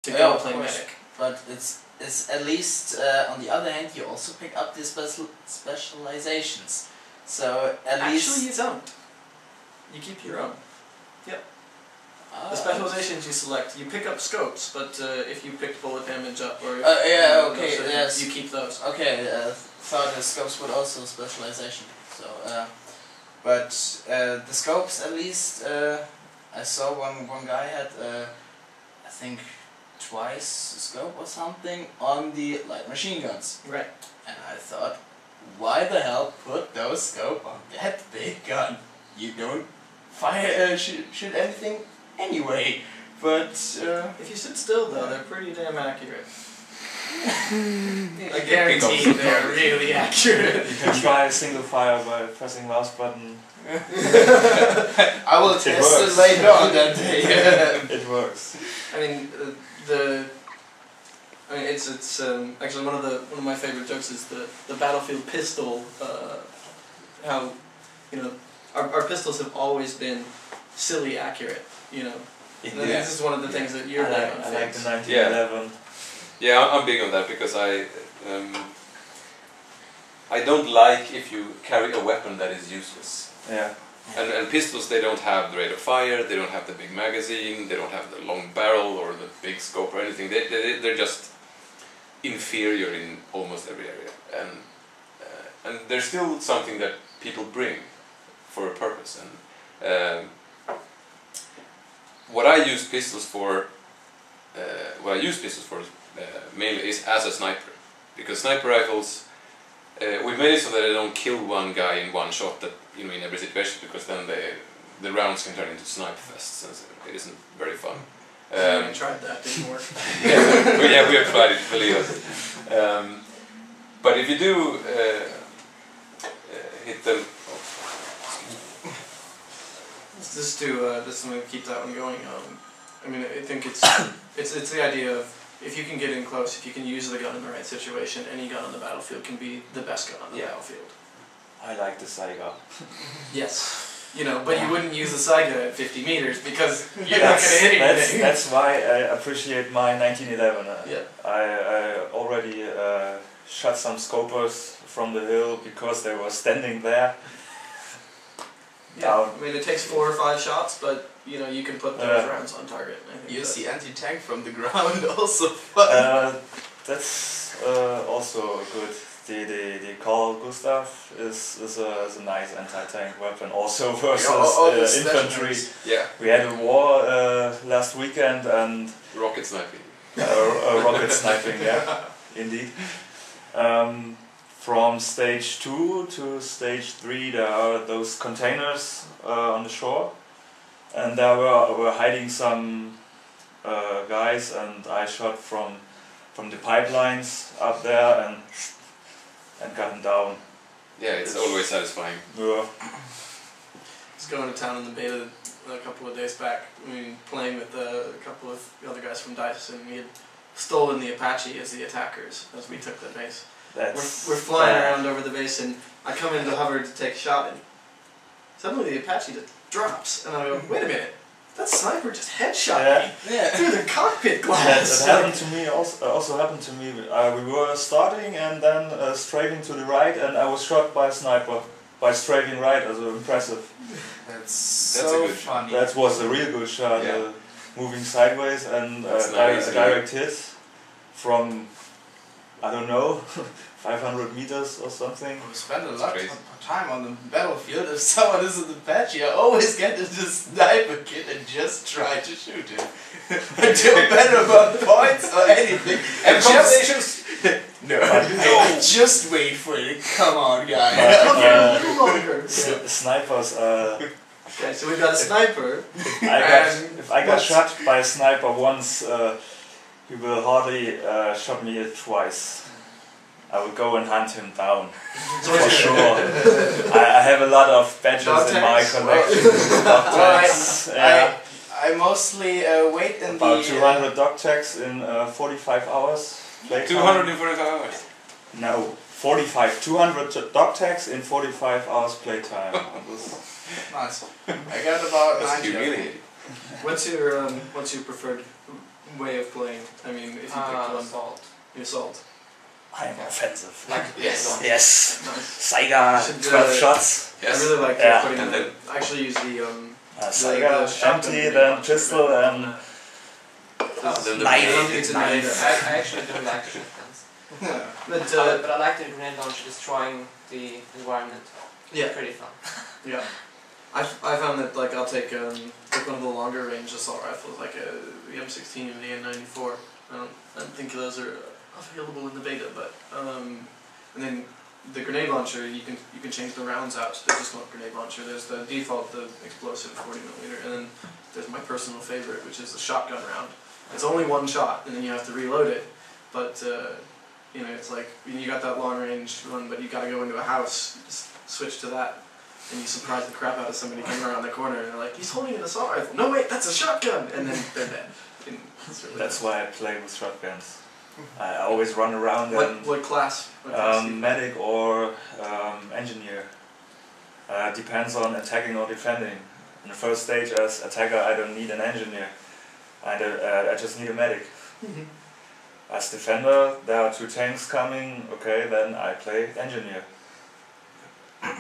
to go play medic. But it's at least on the other hand you also pick up the specializations. So at least actually you don't. You keep your own. Yep. The specializations you select, you pick up scopes, but if you pick bullet damage up or yes, you keep those. Okay, thought the scopes would also specialization. So, but the scopes at least I saw one guy had I think twice scope or something on the light machine guns. Right. And I thought, why the hell put those scope on that big gun? You don't fire shoot anything anyway. But if you sit still though, they're pretty damn accurate. I guarantee they're really accurate. You can try a single fire by pressing mouse button. I will test it later on that day. It works. I mean, it's actually one of my favorite jokes is the battlefield pistol. How, you know, our pistols have always been silly accurate. You know, this is one of the things that you're I like the 1911. Yeah, I'm big on that because I don't like if you carry a weapon that is useless. Yeah. And pistols, they don't have the rate of fire, they don't have the big magazine, they don't have the long barrel or the big scope or anything. They're just inferior in almost every area. And there's still something that people bring for a purpose. And what I use pistols for, mainly is as a sniper, because sniper rifles, we made it so that they don't kill one guy in one shot, that in every situation, because then the rounds can turn into snipe fests, and so it isn't very fun. I tried that, didn't work. yeah, we have tried it, believe us. But if you do hit them, just to keep that one going. I mean, I think it's the idea of, if you can get in close, if you can use the gun in the right situation, any gun on the battlefield can be the best gun on the battlefield. I like the Saiga. Yes. You know, but you wouldn't use the Saiga at 50 meters because you're not going to hit anything. That's why I appreciate my 1911. Yeah. I already shot some scopers from the hill because they were standing there. Yeah, I mean it takes 4 or 5 shots, but you know you can put those rounds on target. I think use the anti-tank from the ground also. That's also good. The Carl Gustav is a nice anti-tank weapon, also versus infantry. Yeah. We had a war last weekend and rocket sniping. Rocket sniping, yeah, indeed. From stage 2 to stage 3 there are those containers on the shore, and there were hiding some guys, and I shot from the pipelines up there and got them down. Yeah, it's always satisfying. Yeah. I was going to town in the beta a couple of days back. I mean, playing with a couple of the other guys from DICE, and we had stolen the Apache as the attackers as we took the base. We're flying around over the base, and I come into hover to take a shot, and suddenly the Apache just drops, and I go, wait a minute, that sniper just headshot me through the cockpit glass. That happened to me. Also happened to me. We were starting and then strafing to the right, and I was shot by a sniper by strafing right. Also impressive. That's so funny. That was a real good shot. Yeah. Moving sideways and a direct hit from, I don't know, 500 meters or something. We spend a lot of time on the battlefield. If someone is in the Apache, I always get into the sniper kit and just try to shoot him. I don't matter about points or anything. And conversations? No. Just wait for it. Come on, guy. Come here a little longer. Snipers. Okay, so we've got a sniper. If I got shot by a sniper once, he will hardly shot me twice. I will go and hunt him down, for sure. I have a lot of badges in my collection. I mostly wait in about 200 dog tags in 45 hours. 245 hours? No, 45. 200 dog tags in 45 hours playtime. Nice. I got about 90. Humiliating. What's your preferred way of playing? I mean, if you picked one, Assault. the assault. I am offensive. Like Yes. Yes. Nice. Saiga, Should, 12 shots. Yes. I really like Yeah. putting. And then I actually use the Saiga, the shotgun empty, grenade then launcher pistol, on and that. then the knife. I don't think it's a Knife. grenade. I actually don't like shotguns. But But I like the grenade launcher destroying the environment. yeah, Pretty fun. yeah. I found that like I'll take like one of the longer range assault rifles, like the M16 and the M94. I don't think those are available in the beta, but and then the grenade launcher you can change the rounds out. There's just one grenade launcher. There's the default, the explosive 40mm, and then there's my personal favorite, which is the shotgun round. It's only one shot, and then you have to reload it. But you know, it's like you got that long range one, but you got to go into a house, just switch to that, and you surprise the crap out of somebody coming around the corner, and they're like, "He's holding an assault rifle." No, wait, that's a shotgun, and then they're dead. And it's really That's why I play with shotguns. I always run around and what class? What class do you play? medic or engineer. Depends on attacking or defending. In the first stage as attacker I don't need an engineer. I just need a medic. As defender there are 2 tanks coming, okay, then I play engineer.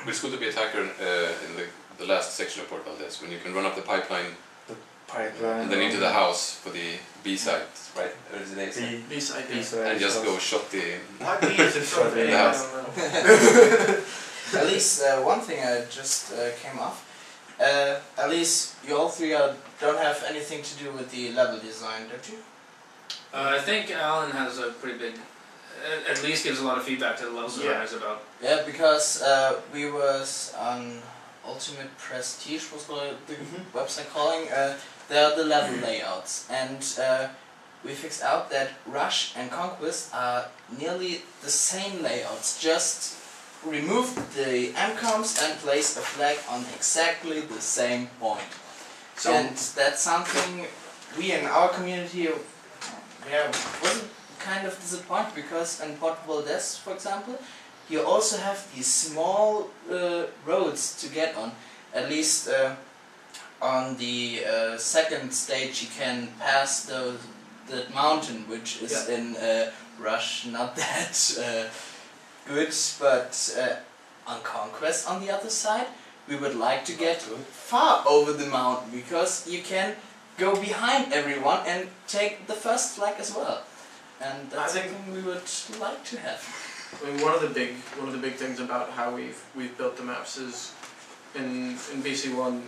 it's good to be attacker in the last section of Port Valdez, when you can run up the pipeline Pipeline. and then into the house for the B side, right? Or is it A side? B-side, yeah. B-side And just shots. go shot the. Why B is in front of Shotgun A? I house. don't know. At least one thing I just came off. At least you all three don't have anything to do with the level design, don't you? I think Alan has a pretty big, at least gives a lot of feedback to the level designers about. Yeah, because we was on Ultimate Prestige, was the website calling. There are the level layouts, and we fixed out that Rush and Conquest are nearly the same layouts. Just remove the MCOMs and place a flag on exactly the same point. So And that's something we in our community wasn't kind of disappointed, because in Port Valdez, for example, you also have these small roads to get on. At least on the second stage you can pass that mountain, which is in Rush not that good, but on Conquest on the other side we would like to get far over the mountain, because you can go behind everyone and take the first flag as well, and that's something we would like to have. I mean, one of the big things about how we've built the maps is in BC1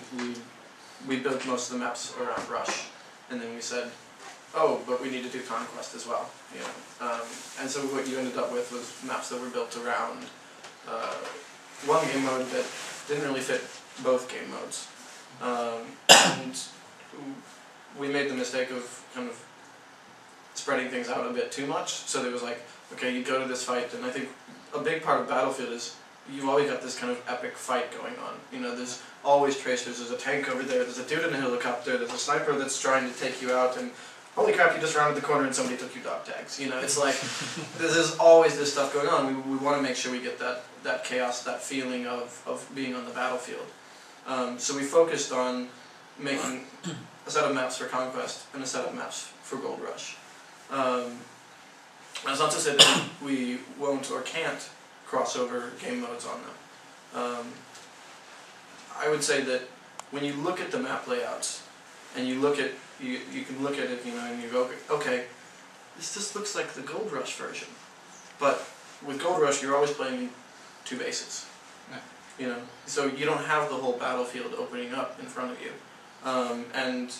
we built most of the maps around Rush, and then we said, oh, but we need to do Conquest as well, you know. And so what you ended up with was maps that were built around one game mode that didn't really fit both game modes, and we made the mistake of kind of spreading things out a bit too much. So there was like, okay, you go to this fight, and I think a big part of Battlefield is you've always got this kind of epic fight going on. You know, there's always tracers, there's a tank over there, there's a dude in a helicopter, there's a sniper that's trying to take you out, and holy crap, you just rounded the corner and somebody took your dog tags. You know, it's like, there's always this stuff going on. We want to make sure we get that chaos, that feeling of being on the battlefield. So we focused on making a set of maps for Conquest and a set of maps for Gold Rush. That's not to say that we won't or can't cross over game modes on them. I would say that when you look at the map layouts, and you can look at it, you know, and you go, okay, this just looks like the Gold Rush version. But with Gold Rush, you're always playing 2 bases. Yeah. You know, so you don't have the whole battlefield opening up in front of you. And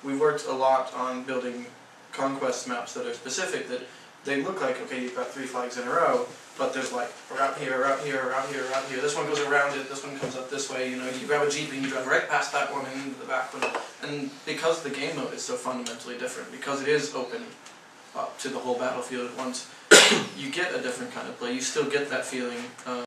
we worked a lot on building Conquest maps that are specific, that they look like, okay, you've got 3 flags in a row, but there's like a route here, a route here, a route here, a route here. This one goes around it, this one comes up this way, you know, you grab a Jeep and you drive right past that one and into the back one. And because the game mode is so fundamentally different, because it is open up to the whole battlefield at once, you get a different kind of play. You still get that feeling